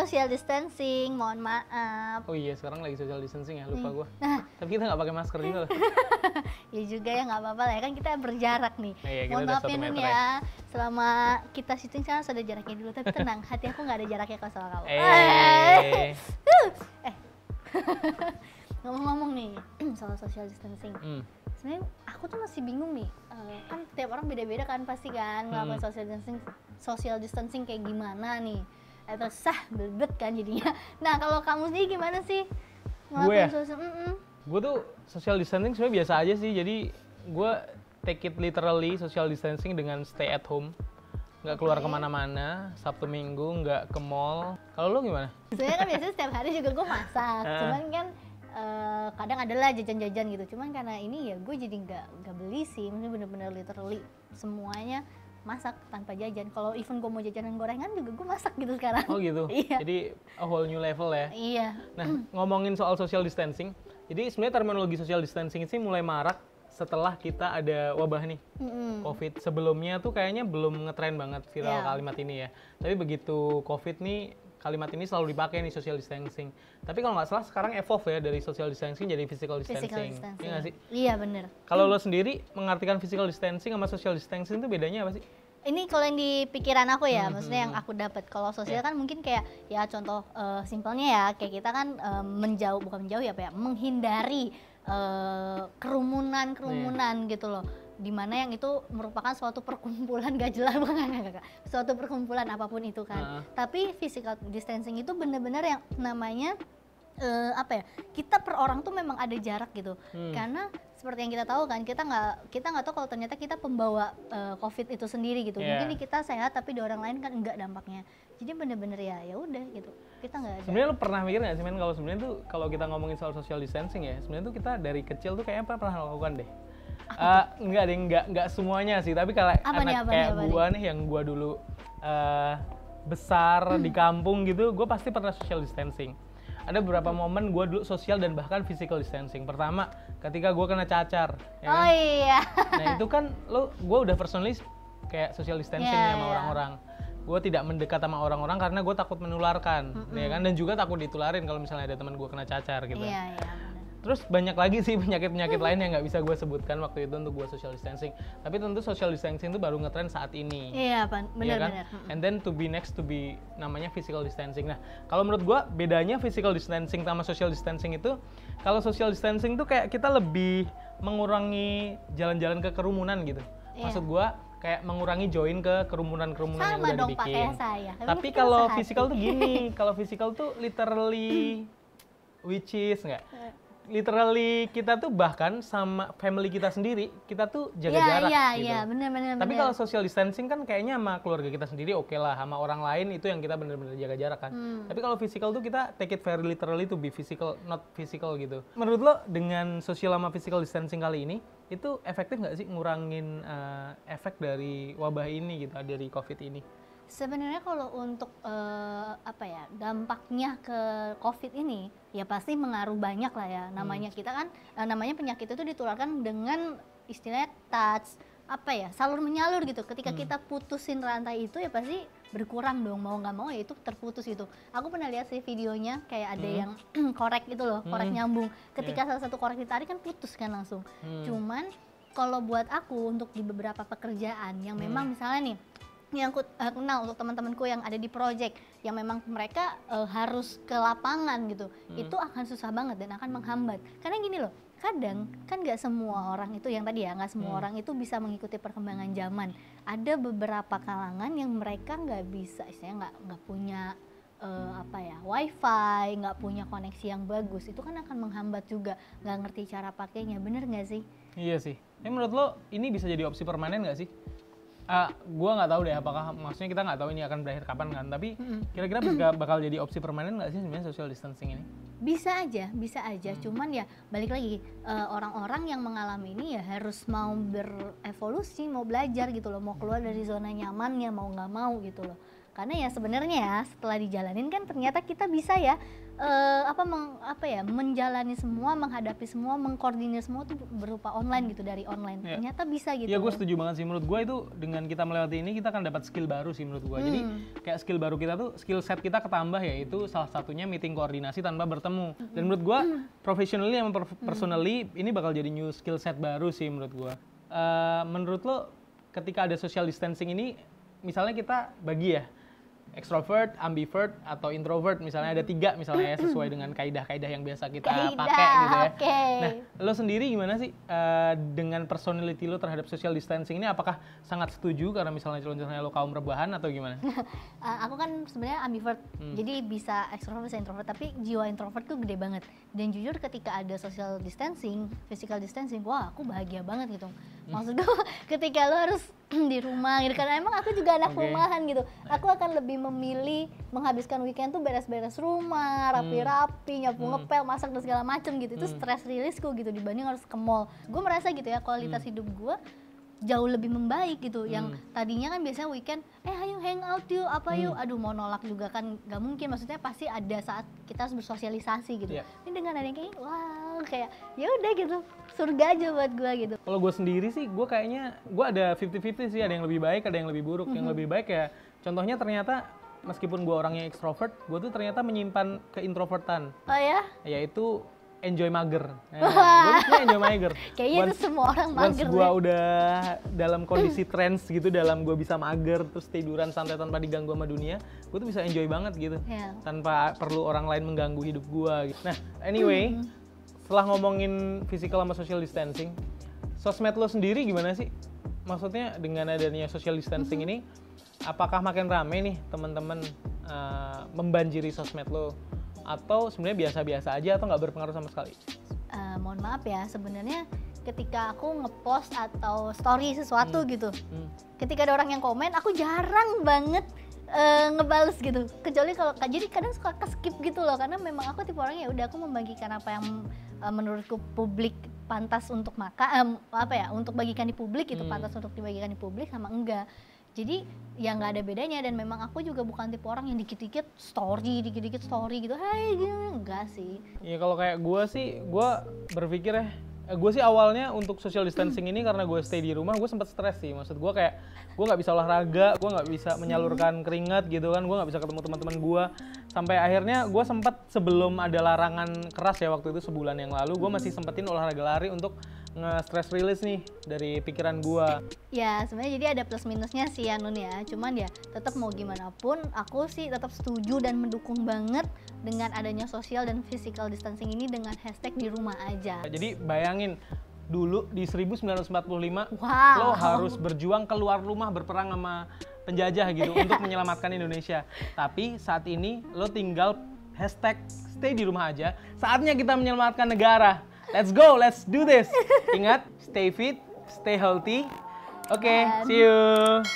social distancing, mohon maaf. Oh iya, sekarang lagi social distancing ya, lupa gue. Nah, Tapi kita nggak pakai masker juga loh. ya juga ya nggak apa-apa lah ya kan kita berjarak nih. Iya, kita Mohon udah maaf 1 ya Nun meter ya, selama kita syuting sekarang sudah jaraknya dulu, tapi tenang, hati aku nggak ada jaraknya kalau sama kamu. Ngomong-ngomong nih soal social distancing, sebenarnya aku tuh masih bingung nih, kan tiap orang beda-beda kan pasti kan ngelakuin social distancing kayak gimana nih, atau belibet kan jadinya. Nah kalau kamu sendiri gimana sih ngelakuin social? Gue tuh social distancing sebenarnya biasa aja sih, jadi gue take it literally social distancing dengan stay at home, nggak keluar kemana-mana, Sabtu Minggu nggak ke mall. Kalau lo gimana? Sebenarnya kan biasanya setiap hari juga gue masak, cuman kan kadang adalah jajan-jajan gitu, cuman karena ini ya gue jadi nggak beli sih, maksudnya bener-bener literally semuanya masak tanpa jajan. Kalau even gue mau jajanan gorengan juga gue masak gitu sekarang. Oh gitu? Iya. Jadi a whole new level ya? Iya. Nah, ngomongin soal social distancing, jadi sebenarnya terminologi social distancing sih mulai marak setelah kita ada wabah nih, COVID. Sebelumnya tuh kayaknya belum ngetren banget viral kalimat ini ya. Tapi begitu COVID nih, kalimat ini selalu dipakai nih, social distancing. Tapi kalau nggak salah sekarang evolve ya dari social distancing jadi physical distancing. Iya nggak sih? Iya bener. Kalau lo sendiri mengartikan physical distancing sama social distancing itu bedanya apa sih? Ini kalau yang di pikiran aku ya, maksudnya yang aku dapat. Kalau sosial kan mungkin kayak ya contoh simpelnya ya, kayak kita kan bukan menjauh ya, menghindari kerumunan gitu loh. Dimana yang itu merupakan suatu perkumpulan gak jelas, suatu perkumpulan apapun itu kan. Tapi physical distancing itu benar-benar yang namanya kita per orang tuh memang ada jarak gitu. Karena seperti yang kita tahu kan, kita nggak tahu kalau ternyata kita pembawa COVID itu sendiri gitu. Mungkin di kita sehat tapi di orang lain kan enggak dampaknya. Jadi bener-bener ya udah gitu, kita nggak ada. Sebenarnya lo pernah mikir nggak sih men, kalau sebenarnya tuh kalau kita ngomongin soal social distancing ya, sebenarnya tuh kita dari kecil tuh kayaknya pernah lakukan deh. Enggak semuanya sih, tapi kalau anak kayak gua nih yang gua dulu besar di kampung gitu, gua pasti pernah social distancing. Ada beberapa momen gue dulu sosial dan bahkan physical distancing. Pertama, ketika gue kena cacar, ya kan? Oh iya. Nah itu kan gue udah personally kayak social distancing sama orang-orang. Gue tidak mendekat sama orang-orang karena gue takut menularkan, ya kan? Dan juga takut ditularin kalau misalnya ada teman gue kena cacar gitu. Iya. Terus banyak lagi sih penyakit-penyakit lain yang nggak bisa gue sebutkan waktu itu untuk gue social distancing. Tapi tentu social distancing itu baru ngetren saat ini. Iya, benar-benar. Kan? And then to be namanya physical distancing. Nah, kalau menurut gue bedanya physical distancing sama social distancing itu, kalau social distancing tuh kayak kita lebih mengurangi jalan-jalan ke kerumunan gitu. Maksud gue kayak mengurangi join ke kerumunan-kerumunan yang udah dibikin. Saya. Tapi kalau physical tuh gini, kalau physical tuh literally which is literally kita tuh bahkan sama family kita sendiri, kita tuh jaga jarak gitu. Iya, benar. Tapi kalau social distancing kan kayaknya sama keluarga kita sendiri oke lah, sama orang lain itu yang kita benar-benar jaga jarak kan. Tapi kalau physical tuh kita take it very literally to be physical, not physical gitu. Menurut lo dengan social sama physical distancing kali ini, itu efektif nggak sih ngurangin efek dari wabah ini gitu, dari COVID ini? Sebenarnya kalau untuk dampaknya ke COVID ini ya pasti mengaruh banyak lah ya. Namanya kita kan namanya penyakit itu ditularkan dengan istilahnya touch, salur menyalur gitu. Ketika kita putusin rantai itu ya pasti berkurang dong, mau nggak mau ya itu terputus gitu. Aku pernah lihat sih videonya kayak ada yang korek gitu loh, korek nyambung. Ketika salah satu korek ditarik kan putus kan langsung. Cuman kalau buat aku untuk di beberapa pekerjaan yang memang misalnya nih yang aku kenal untuk teman-temanku yang ada di project yang memang mereka harus ke lapangan gitu, itu akan susah banget dan akan menghambat. Karena gini loh, kadang kan nggak semua orang itu yang tadi ya, nggak semua orang itu bisa mengikuti perkembangan zaman. Ada beberapa kalangan yang mereka nggak bisa, istilahnya nggak punya wifi, nggak punya koneksi yang bagus, itu kan akan menghambat juga, nggak ngerti cara pakainya, bener nggak sih? Iya sih. Menurut lo ini bisa jadi opsi permanen nggak sih? Gue nggak tahu deh, apakah maksudnya kita nggak tahu ini akan berakhir kapan kan, tapi kira-kira bakal jadi opsi permanen nggak sih sebenarnya social distancing ini? Bisa aja. Cuman ya balik lagi, orang-orang yang mengalami ini ya harus mau berevolusi, mau belajar gitu loh, mau keluar dari zona nyamannya, mau nggak mau gitu loh. Karena ya sebenarnya ya setelah dijalanin kan ternyata kita bisa ya menjalani semua, menghadapi semua, mengkoordinir semua tuh berupa online gitu, dari online. Ternyata bisa gitu. Iya, gue setuju banget sih. Menurut gue itu dengan kita melewati ini kita akan dapat skill baru sih menurut gue. Jadi kayak skill baru kita tuh, skill set kita ketambah, yaitu salah satunya meeting koordinasi tanpa bertemu. Dan menurut gue professionally sama personally ini bakal jadi new skill set baru sih menurut gue. Menurut lo ketika ada social distancing ini, misalnya kita bagi ya, extrovert, ambivert, atau introvert, misalnya ada 3 misalnya ya, sesuai dengan kaidah-kaidah yang biasa kita pakai gitu ya. Nah, lo sendiri gimana sih dengan personality lo terhadap social distancing ini? Apakah sangat setuju karena misalnya lo kaum rebahan atau gimana? Aku kan sebenarnya ambivert, jadi bisa extrovert bisa introvert, tapi jiwa introvert tuh gede banget. Dan jujur ketika ada social distancing, physical distancing, wah aku bahagia banget gitu. Maksud gue ketika lo harus di rumah gitu, karena emang aku juga anak rumahan gitu, aku akan lebih memilih menghabiskan weekend tuh beres-beres rumah, rapi-rapi, nyapu ngepel, masak dan segala macem gitu. Itu stress release-ku gitu dibanding harus ke mall. Gue merasa gitu ya, kualitas hidup gue jauh lebih membaik gitu. Yang tadinya kan biasanya weekend, ayo hang out yuk, apa yuk, aduh mau nolak juga kan gak mungkin, maksudnya pasti ada saat kita harus bersosialisasi gitu. Ini dengan ada yang kayak, wow, kayak ya udah gitu, surga aja buat gue gitu. Kalau gue sendiri sih, gue kayaknya gue ada 50-50 sih, ada yang lebih baik, ada yang lebih buruk. Yang lebih baik ya, contohnya ternyata meskipun gue orangnya extrovert, gue tuh ternyata menyimpan keintrovertan. Oh ya? Yaitu enjoy mager. Gue tuh enjoy mager. Kayaknya itu semua orang mager. Once gue udah dalam kondisi trance gitu, dalam gue bisa mager, terus tiduran santai tanpa diganggu sama dunia, gue tuh bisa enjoy banget gitu. Tanpa perlu orang lain mengganggu hidup gue. Nah, anyway, setelah ngomongin physical sama social distancing, sosmed lo sendiri gimana sih? Maksudnya dengan adanya social distancing ini, apakah makin rame nih teman-teman membanjiri sosmed lo? Atau sebenarnya biasa-biasa aja atau nggak berpengaruh sama sekali? Mohon maaf ya, sebenarnya ketika aku ngepost atau story sesuatu gitu, ketika ada orang yang komen, aku jarang banget ngebales gitu. Kecuali kalau jadi kadang suka skip gitu loh, karena memang aku tipe orangnya ya udah, aku membagikan apa yang menurutku publik pantas untuk untuk bagikan di publik itu pantas untuk dibagikan di publik sama enggak. Jadi ya nggak ada bedanya, dan memang aku juga bukan tipe orang yang dikit-dikit story gitu, hai gitu, enggak sih. Iya, kalau kayak gue sih, gue berpikir gue sih awalnya untuk social distancing ini karena gue stay di rumah, gue sempat stres sih. Maksud gue kayak gue nggak bisa olahraga, gue nggak bisa menyalurkan keringat gitu kan, gue nggak bisa ketemu teman-teman gue. Sampai akhirnya gue sempat, sebelum ada larangan keras ya waktu itu sebulan yang lalu, gue masih sempetin olahraga lari untuk nge-stress release nih dari pikiran gua. Ya sebenarnya jadi ada plus minusnya sih ya Nun ya. Cuman ya tetap mau gimana pun aku sih tetap setuju dan mendukung banget dengan adanya social dan physical distancing ini dengan hashtag di rumah aja. Jadi bayangin dulu di 1945 lo harus berjuang keluar rumah berperang sama penjajah gitu untuk menyelamatkan Indonesia. Tapi saat ini lo tinggal hashtag stay di rumah aja. Saatnya kita menyelamatkan negara. Let's go, let's do this. Ingat, stay fit, stay healthy. Oke, see you.